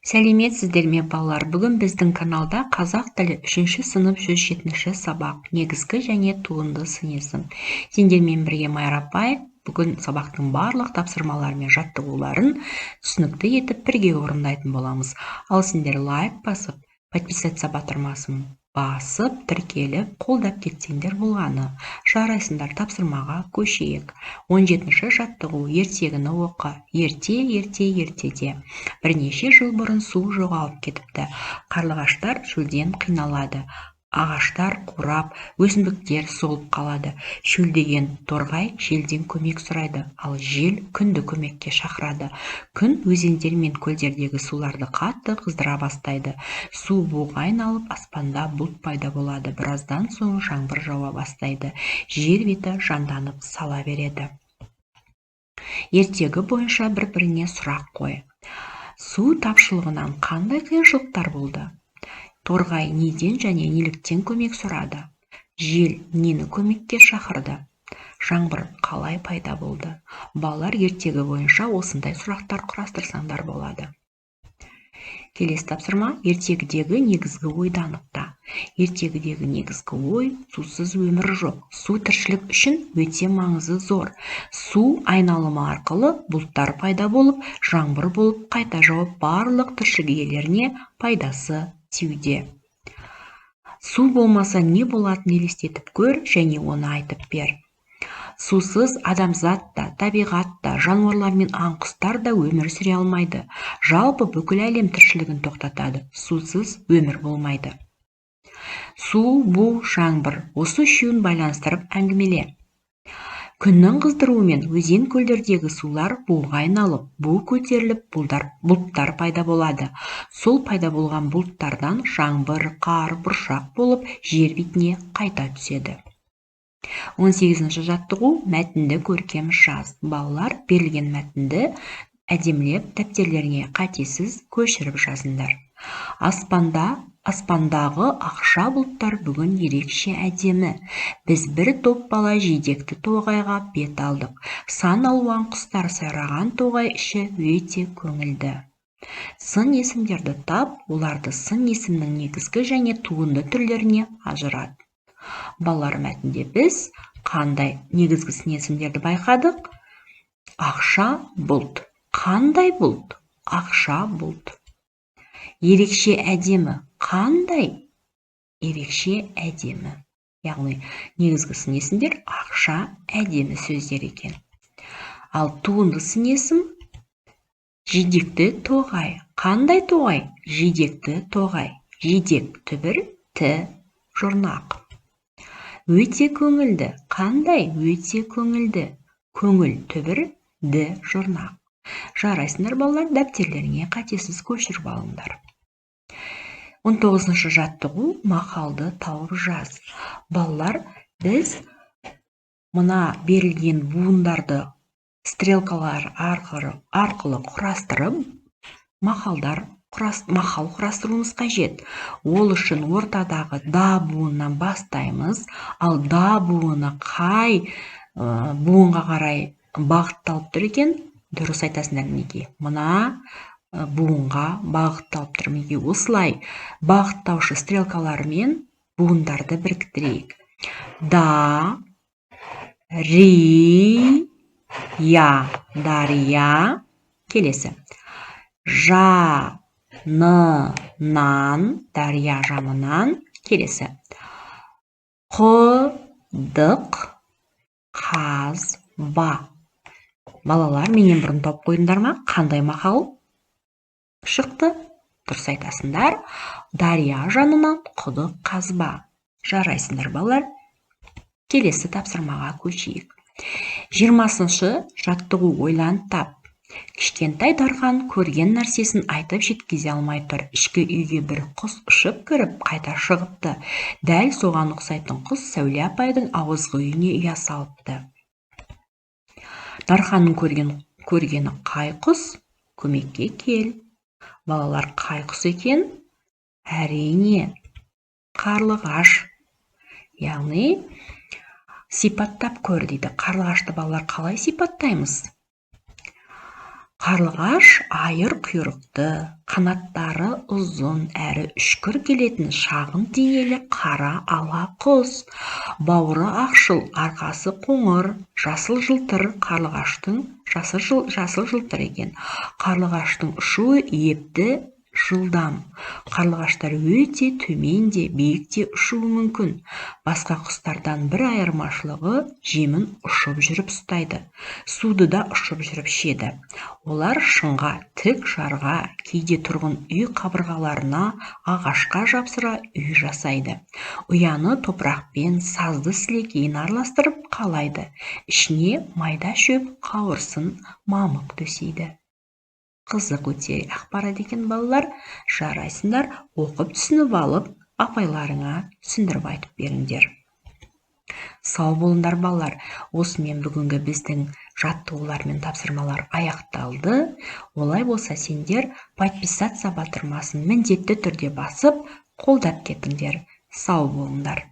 Сәлеметсіздер ме балалар? Бүгін біздің каналда қазақ тілі 3-ші сынып 107-ші сабақ, негізгі және туынды сын есім. Сендермен бірге Майра апай бүгін сабақтың барлық тапсырмалары мен жаттығуларын түсінікті етіп бірге орындайтын боламыз. Ал сендер лайк басып, подписаться батырмасын басып, тіркеліп, қолдап кетсеңдер болғаны. Жарайсыңдар, тапсырмаға көшейік. 17-ші жаттығу: ертегіні оқы. Ертеде. Бірнеше жыл бұрын су жоғалып кетіпті. Қарлығаштар шөлден қиналады. Ағаштар қурап, өсімдіктер солып қалады. Шөлдеген торғай желден көмек сұрайды, ал жел күнді көмекке шақырады. Күн өзендер мен көлдердегі суларды қатты қыздыра бастайды. Су буға айналып, аспанда бұлт пайда болады. Біраздан соң жаңбыр жауа бастайды. Жер беті жанданып сала береді. Ертегі бойынша бір-біріне сұрақ қой. Су тапшылығынан қандай қиыншылықтар болды? Торғай неден және неліктен көмек сұрады? Жел нені көмекке шақырды? Жаңбыр қалай пайда болды? Балалар, ертегі бойынша осындай сұрақтар құрастырсаңдар болады. Келесі тапсырма: ертегідегі негізгі ойды анықта. Ертегідегі негізгі ой: сусыз өмір жоқ. Су тіршілік үшін өте маңызы зор. Су айналымы арқылы бұлттар пайда болып, жаңбыр болып, қайта жауып, барлық тіршілік иелеріне пайдасы тиюде. Су болмаса не болатынын елестетіп көр және оны айтып бер. Сусыз адамзат та, табиғат та, жануарлар мен аң-құстар да өмір сүре алмайды. Жалпы бүкіл әлем тіршілігін тоқтатады. Сусыз өмір болмайды. Су, бу, жаңбыр. Осы үшеуін байланыстырып әңгімеле. Күннің қыздыруымен өзен көлдердегі сулар буға айналып, бу көтеріліп, бұлттар пайда болады. Сол пайда болған бұлттардан жаңбыр, қар, бұршақ болып, жер бетіне қайта түседі. 18-ші жаттығу: мәтінді көркем жаз. Балалар, берілген мәтінді әдемілеп дәптерлеріңе қатесіз көшіріп жазыңдар. Аспандағы ақша бұлттар бүгін ерекше әдемі. Біз бір топ бала жидекті тоғайға бет алдық. Сан алуан құстар сайраған тоғай іші өте көңілді. Сын есімдерді тап, оларды сын есімнің негізгі және туынды түрлеріне ажырат. Балалар, мәтінде біз қандай негізгі сын есімдерді байқадық? Ақша, бұлт. Қандай бұлт? Ақша, бұлт. Ерекше әдемі. Қандай? Ерекше әдемі. Яғни негізгі сын есімдер ақша, әдемі сөздер екен. Ал туынды сын есім: жидекті тоғай. Қандай тоғай? Жидекті тоғай. Жидек түбір, ті жұрнақ. Өте көңілді. Қандай? Өте көңілді. Көңіл түбір, ді жұрнақ. Жарайсыңдар балалар, дәптерлеріңе қатесіз көшіріп алыңдар. 19-ші жаттығу: мақалды тауып жаз. Балалар, біз мына берілген буындарды стрелкалар арқылы құрастырып, мақал құрастыруымыз қажет. Ол үшін ортадағы да буыннан бастаймыз, ал да буыны қай буынға қарай бағытталып тұр екен? Дұрыс айтасыңдар, мінекей. Мына буынға бағытталып тұр. Мінекей осылай бағыттаушы стрелкалармен буындарды біріктірейік. Да, ри, я, дария. Келесі: жанынан, дария жанынан. Келесі: құдық, қазба. Балалар, менен бұрын топ қойдыңдар ма? Қандай мақал шықты? Дұрыс айтасыңдар. Дария жанынан құдық қазба. Жарайсыңдар балалар. Келесі тапсырмаға көшейік. 20-ші жаттығу: ойланып тап. Кішкентай Дархан көрген нәрсесін айтып жеткізе алмай тұр. Ішкі үйге бір құс ұшып кіріп, қайта шығыпты. Дәл соған ұқсайтын құс Сәуле апайдың ауызғы үйіне ұя салыпты. Дарханның көргені қай құс? Көмекке кел. Балалар, қай құс екен? Әрине, қарлығаш. Яғни сипаттап көр дейді. Қарлығашты балалар қалай сипаттаймыз? Қарлығаш айыр құйрықты, қанаттары ұзын әрі үшкір келетін шағын денелі қара ала құс. Бауыры ақшыл, арқасы қоңыр, жасыл жылтыр екен. Қарлығаштың ұшуы епті, жылдам. Қарлығаштар өте төмен де, биік те ұшуы мүмкін. Басқа құстардан бір айырмашылығы жемін ұшып жүріп ұстайды. Суды да ұшып жүріп ішеді. Олар шыңға, тік жарға, кейде тұрғын үй қабырғаларына, ағашқа жапсыра үй жасайды. Ұяны топырақпен сазды сілекейін араластырып қалайды. Ішіне майда шөп, қауырсын, мамық төсейді. Қызық өте ақпарат екен балалар, жарайсыңдар, оқып түсініп алып, апайларыңа түсіндіріп айтып беріңдер. Сау болыңдар балалар. Осымен бүгінгі біздің жаттығулар мен тапсырмалар аяқталды. Олай болса сендер подписаться батырмасын міндетті түрде басып, қолдап кетіңдер. Сау болыңдар.